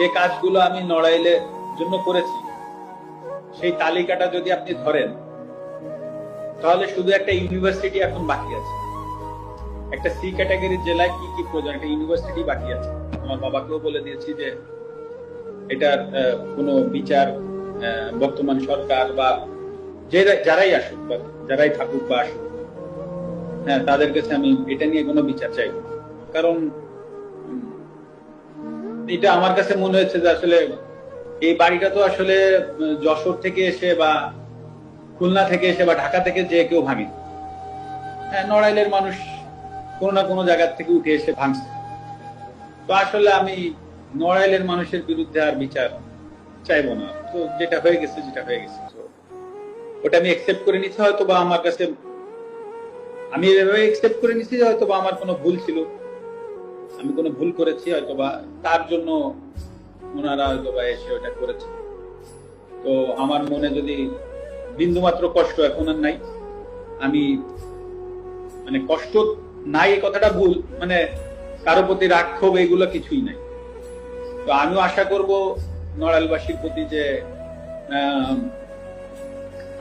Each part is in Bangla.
যে কাজগুলো আমি নড়াইলের জন্য করেছি সেই তালিকাটা যদি আপনি ধরেন তাহলে শুধু একটা ইউনিভার্সিটি এখন বাকি আছে। একটা সি ক্যাটাগরির জেলায় কি কি প্রয়োজন, একটা ইউনিভার্সিটি বাকি আছে। আমার বাবাকেও বলে দিয়েছি যে এটার কোনো বিচার বর্তমান সরকার বা যারাই আসুক বা যারাই থাকুক বা আসুক, হ্যাঁ, তাদের কাছে আমি এটা নিয়ে কোনো বিচার চাইব। কারণ এটা আমার কাছে মনে হয়েছে যে আসলে এই বাড়িটা তো আসলে যশোর থেকে এসে বা খুলনা থেকে এসে বা ঢাকা থেকে যে কেউ ভাঙে। হ্যাঁ, নড়াইলের মানুষ কোনো না কোনো জায়গা থেকে উঠে এসে ভাঙছে। তো আসলে আমি নড়াইলের মানুষের বিরুদ্ধে আর বিচার চাইবো না। তো যেটা হয়ে গেছে ওটা আমি একসেপ্ট করে নিচ্ছি। হয়তো বা আমার কাছে আমি এভাবে একসেপ্ট করে নিচ্ছি যে হয়তো বা আমার কোনো ভুল ছিল, আমি কোনো ভুল করেছি, হয়তো বা তার জন্য ওনারা হয়তো বা এসে ওটা করেছে। তো আমার মনে যদি বিন্দুমাত্র কষ্ট এখন আর নাই, আমি মানে কষ্ট নাই এই কথাটা ভুল, মানে কারো প্রতি রাগ ক্ষোভ এগুলো কিছুই নাই। তো আমিও আশা করব নড়াইলবাসীর প্রতি যে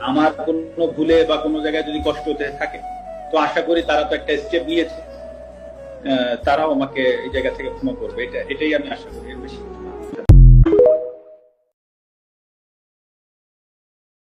আমার কোনো ভুলে বা কোনো জায়গায় যদি কষ্ট হতে থাকে, তো আশা করি তারা তো একটা স্টেপ নিয়েছে, তারাও আমাকে এই জায়গা থেকে ক্ষমা করবে। এটাই আমি আশা করি, এর বেশি